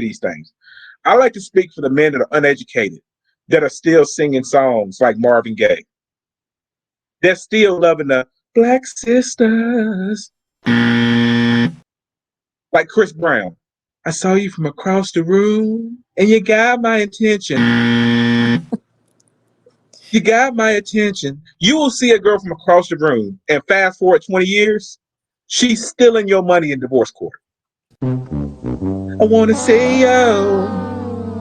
these things. I like to speak for the men that are uneducated, that are still singing songs like Marvin Gaye. They're still loving the Black Sisters, like Chris Brown. I saw you from across the room, and you got my attention. You got my attention. You will see a girl from across the room, and fast forward 20 years, she's stealing your money in divorce court. I want to say, yo,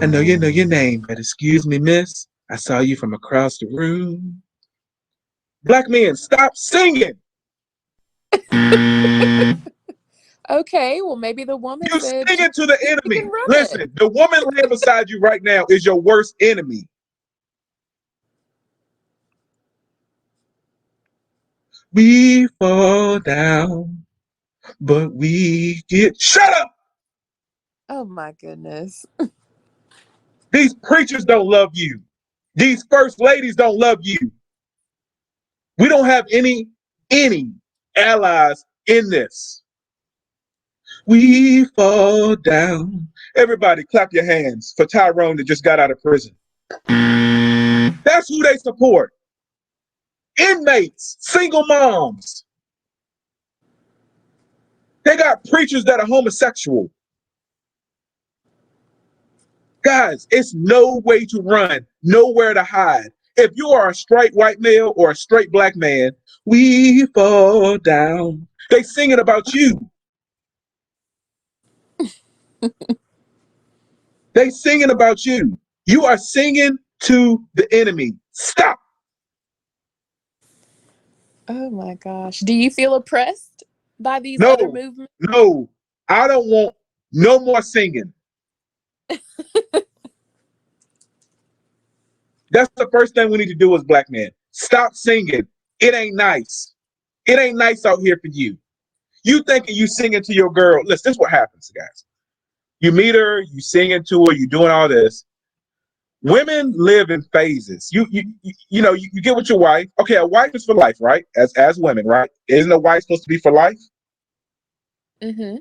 I know your name, but excuse me, miss. I saw you from across the room. Black men, stop singing. Okay, well, maybe the woman You said singing to the you can enemy. run it. Listen, the woman laying beside you right now is your worst enemy. We fall down, but we get. Shut up! Oh my goodness. These preachers don't love you. These first ladies don't love you. We don't have any allies in this. We fall down. Everybody clap your hands for Tyrone that just got out of prison. That's who they support. Inmates, single moms. They got preachers that are homosexual. Guys, it's no way to run, nowhere to hide. If you are a straight white male or a straight black man, we fall down. They singing about you. They singing about you. You are singing to the enemy. Stop. Oh my gosh. Do you feel oppressed by these other No, movements? no. I don't want no more singing. That's the first thing we need to do as black men. Stop singing. It ain't nice. It ain't nice out here for you. You thinking you singing to your girl. Listen, this is what happens, guys. You meet her, you singing to her, you doing all this. Women live in phases. You get with your wife. Okay, a wife is for life, right? As women, right? Isn't a wife supposed to be for life? Mm-hmm.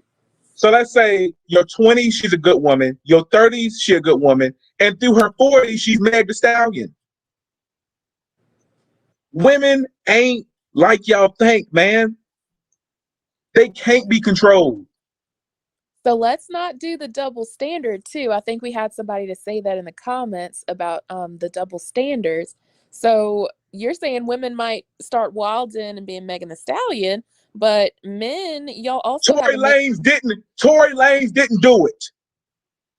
So let's say your 20s, she's a good woman. Your 30s, she's a good woman. And through her 40s, she's Meg the Stallion. Women ain't like y'all think, man. They can't be controlled. So let's not do the double standard too. I think we had somebody to say that in the comments about the double standards. So you're saying women might start wilding and being Megan the Stallion, but men, y'all also have Tory a mid. Lanez didn't do it.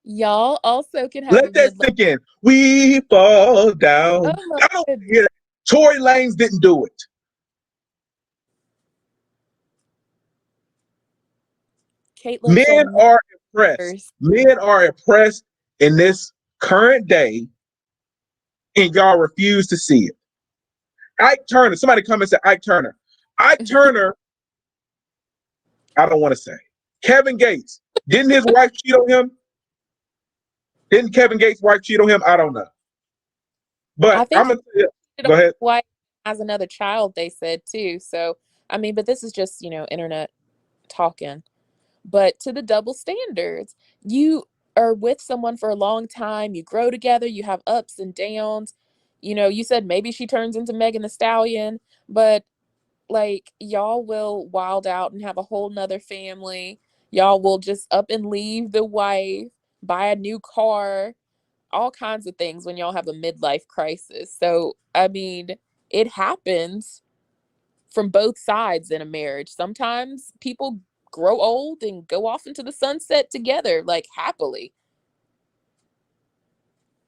Y'all also can have a Let that midlife. sink in. We fall Oh down. my I don't goodness. hear that. Tory Lanez didn't do it. Caitlin Men said are oppressed. members. Men are oppressed in this current day, and y'all refuse to see it. Ike Turner, somebody come and say Ike Turner. Ike Turner, I don't want to say. Kevin Gates, didn't his wife cheat on him? Didn't Kevin Gates' wife cheat on him? I don't know. I But think I'm he going to tell you, did go ahead. wife has another child, they said too. So I mean, but this is just, internet talking. But to the double standards, you are with someone for a long time, you grow together, you have ups and downs. You said maybe she turns into Megan the Stallion, but like y'all will wild out and have a whole nother family. Y'all will just up and leave the wife, buy a new car, all kinds of things when y'all have a midlife crisis. So, I mean, it happens from both sides in a marriage. Sometimes people grow old and go off into the sunset together, like happily.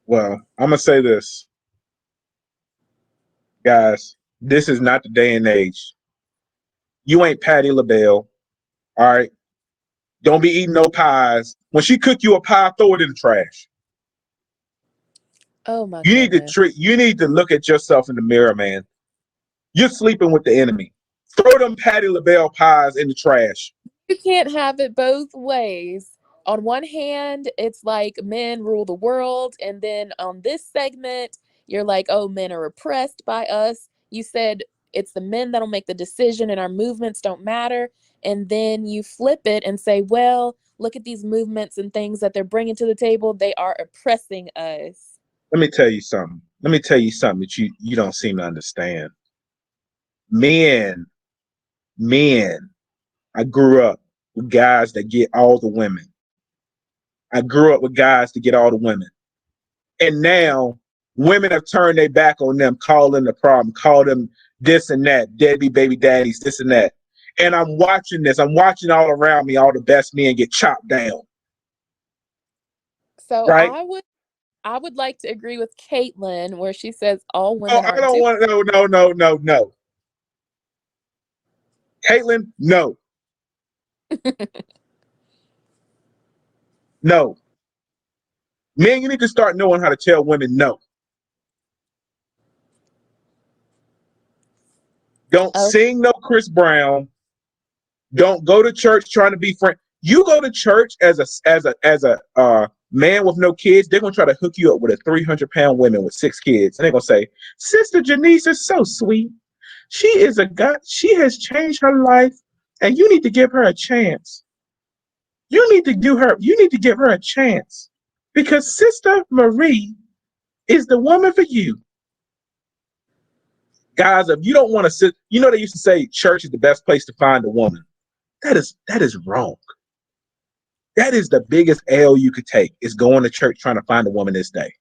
Well, I'm going to say this, guys. This is not the day and age. You ain't Patti LaBelle, all right? Don't be eating no pies. When she cook you a pie, throw it in the trash. Oh my You need to goodness. you need to look at yourself in the mirror, man. You're sleeping with the enemy. Throw them Patti LaBelle pies in the trash. You can't have it both ways. On one hand, it's like men rule the world. And then on this segment, you're like, oh, men are oppressed by us. You said it's the men that'll make the decision and our movements don't matter. And then you flip it and say, well, look at these movements and things that they're bringing to the table. They are oppressing us. Let me tell you something. Let me tell you something that you don't seem to understand. Men, men. I grew up with guys that get all the women. I grew up with guys that get all the women. And now women have turned their back on them, call them the problem, call them this and that, deadbeat baby daddies, this and that. And I'm watching this. I'm watching all around me, all the best men get chopped down. So Right? I would like to agree with Caitlin where she says all Oh, women I aren't don't due. want no, no, no, no, no. Caitlin, no, no. Men, you need to start knowing how to tell women no. Don't Oh, sing no Chris Brown. Don't go to church trying to be friend. You go to church as a man with no kids, they're gonna try to hook you up with a 300-pound woman with 6 kids, and they're gonna say, "Sister Janice is so sweet. She is a God. She has changed her life, and you need to give her a chance. You need to give her. You need to give her a chance because Sister Marie is the woman for you." Guys, if you don't want to sit, they used to say church is the best place to find a woman. That is wrong. That is the biggest L you could take, is going to church trying to find a woman this day.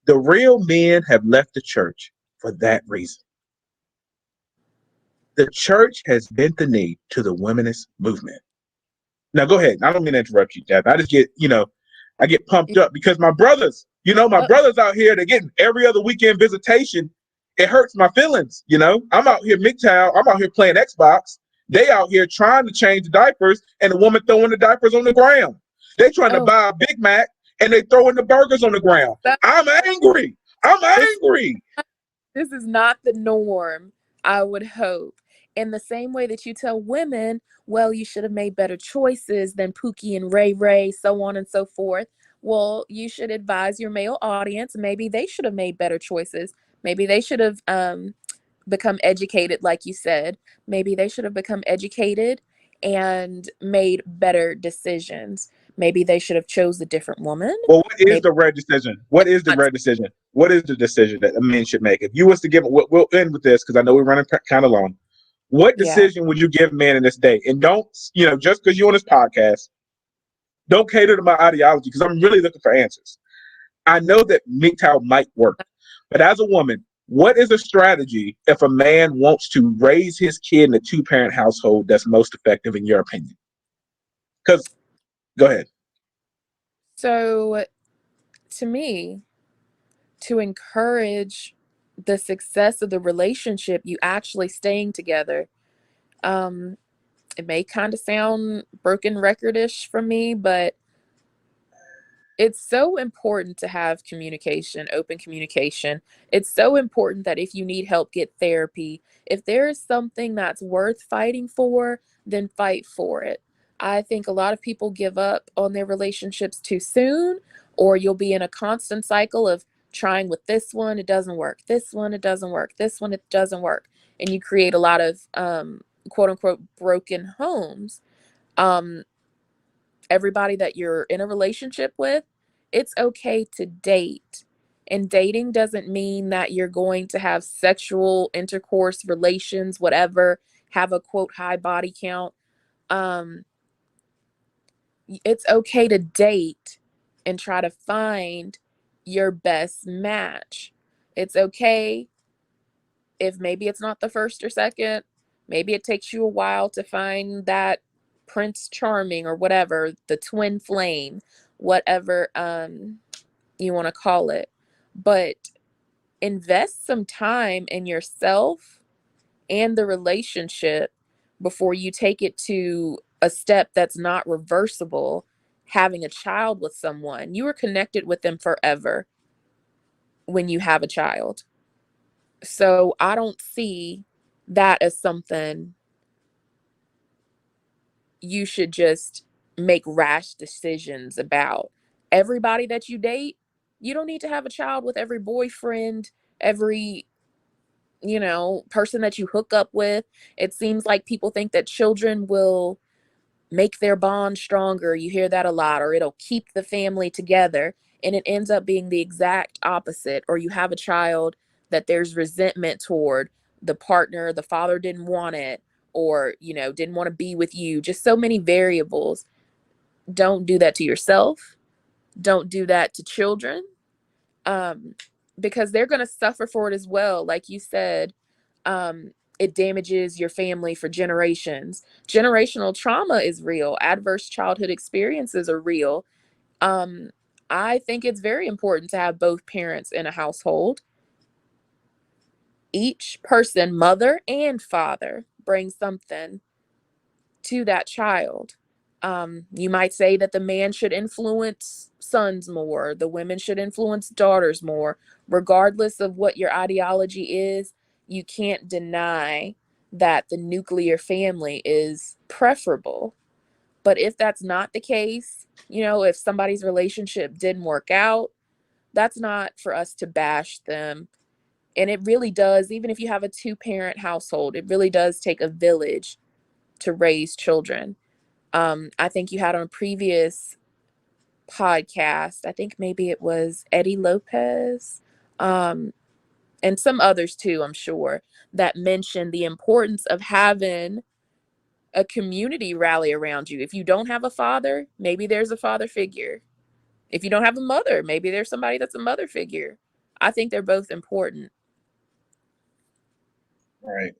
The real men have left the church for that reason. The church has bent the knee to the womanist movement. Now go ahead. I don't mean to interrupt you, Dad. I just I get pumped up because my oh, brothers out here, they're getting every other weekend visitation. It hurts my feelings. I'm out here MGTOW. I'm out here playing Xbox. They out here trying to change the diapers, and the woman throwing the diapers on the ground. They trying to oh, buy a Big Mac, and they throwing the burgers on the ground. that, I'm angry. I'm this angry. this is not the norm, I would hope. In the same way that you tell women, well, you should have made better choices than Pookie and Ray Ray, so on and so forth. Well, you should advise your male audience. Maybe they should have made better choices. Maybe they should have become educated, like you said. Maybe they should have become educated and made better decisions. Maybe they should have chose a different woman. Well, what is Maybe the red decision? What is the not. red decision? What is the decision that a man should make? If you was to give, we'll end with this because I know we're running kind of long. What Yeah. decision would you give men in this day? And don't, just because you're on this podcast, don't cater to my ideology because I'm really looking for answers. I know that MGTOW might work, but as a woman, what is a strategy if a man wants to raise his kid in a two-parent household that's most effective in your opinion? Because, go ahead. So to me, to encourage the success of the relationship, you actually staying together. Um, it may kind of sound broken recordish for me, but it's so important to have communication, open communication. It's so important that if you need help, get therapy. If there is something that's worth fighting for, then fight for it. I think a lot of people give up on their relationships too soon, or you'll be in a constant cycle of trying with this one, it doesn't work. This one, it doesn't work. This one, it doesn't work. And you create a lot of quote unquote broken homes. Um, Everybody that you're in a relationship with, it's okay to date. And dating doesn't mean that you're going to have sexual intercourse, relations, whatever, have a quote high body count. Um, it's okay to date and try to find your best match. It's okay if maybe it's not the first or second, maybe it takes you a while to find that Prince Charming or whatever, the twin flame, whatever you want to call it. But invest some time in yourself and the relationship before you take it to a step that's not reversible, having a child with someone. You are connected with them forever when you have a child. So I don't see that as something you should just make rash decisions about. Everybody that you date, you don't need to have a child with every boyfriend, every, person that you hook up with. It seems like people think that children will make their bond stronger. You hear that a lot, or it'll keep the family together. And it ends up being the exact opposite. Or you have a child that there's resentment toward the partner, the father didn't want it, or, didn't want to be with you. Just so many variables. Don't do that to yourself. Don't do that to children, um, because they're going to suffer for it as well. Like you said, it damages your family for generations. Generational trauma is real. Adverse childhood experiences are real. Um, I think it's very important to have both parents in a household. Each person, mother and father, brings something to that child. You might say that the man should influence sons more, the women should influence daughters more. Regardless of what your ideology is, you can't deny that the nuclear family is preferable. But if that's not the case, if somebody's relationship didn't work out, that's not for us to bash them. And it really does, even if you have a two-parent household, it really does take a village to raise children. I think you had on a previous podcast, I think maybe it was Eddie Lopez, um, and some others too, I'm sure, that mentioned the importance of having a community rally around you. If you don't have a father, maybe there's a father figure. If you don't have a mother, maybe there's somebody that's a mother figure. I think they're both important. Right.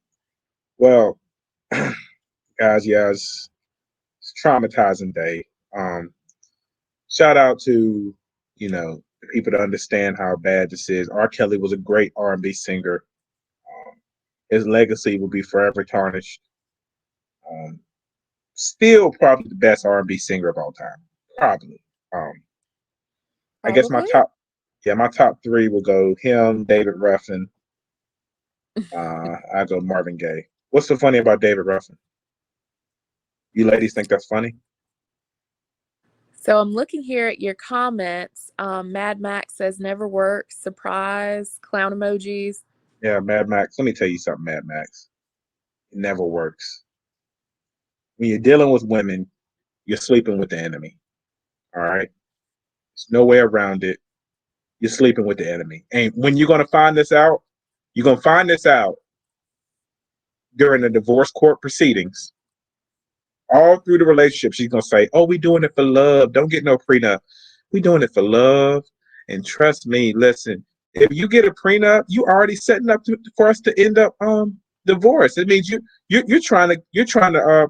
Well, guys, yeah, it's traumatizing day. Um, Shout out to the people that understand how bad this is. R. Kelly was a great R&B singer. Um, his legacy will be forever tarnished. Um, Still, probably the best R&B singer of all time. Probably. Um, I guess Probably. my top three will go him, David Ruffin. I go Marvin Gaye. What's so funny about David Ruffin? You ladies think that's funny? So I'm looking here at your comments. Mad Max says never works. Surprise. Clown emojis. Yeah, Mad Max. Let me tell you something, Mad Max. It never works. When you're dealing with women, you're sleeping with the enemy. All right. There's no way around it. You're sleeping with the enemy. And when you're gonna find this out, you're gonna find this out during the divorce court proceedings. All through the relationship, she's gonna say, "Oh, we doing it for love. Don't get no prenup. We doing it for love." And trust me, listen, if you get a prenup, you already setting up for us to end up divorced. It means you're trying to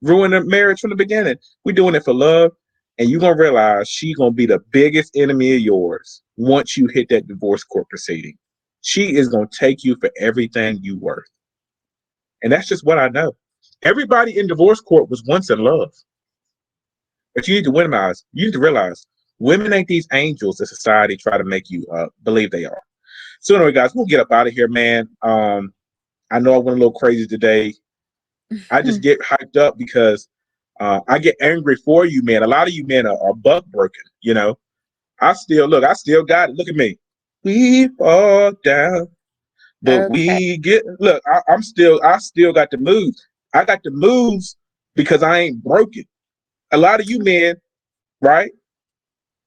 ruin a marriage from the beginning. We're doing it for love, and you're gonna realize she's gonna be the biggest enemy of yours once you hit that divorce court proceeding. She is gonna take you for everything you worth, and that's just what I know. Everybody in divorce court was once in love, but you need to minimize. You need to realize women ain't these angels that society try to make you believe they are. So anyway, guys, we'll get up out of here, man. I know I went a little crazy today. I just get hyped up because I get angry for you, man. A lot of you men are buck broken. I still got it. Look at me. We fall down, but Okay. we get. Look, I still got the moves. I got the moves because I ain't broken. A lot of you men, right,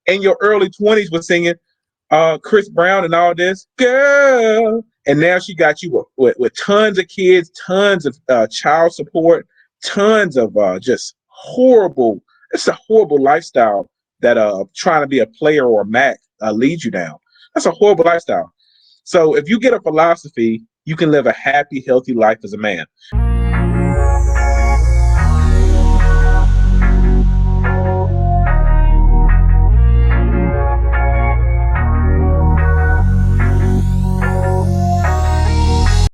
in your early 20s was singing Chris Brown and all this, girl. And now she got you with tons of kids, tons of child support, tons of just horrible. It's a horrible lifestyle that trying to be a player or a Mac leads you down. That's a horrible lifestyle. So if you get a philosophy, you can live a happy, healthy life as a man.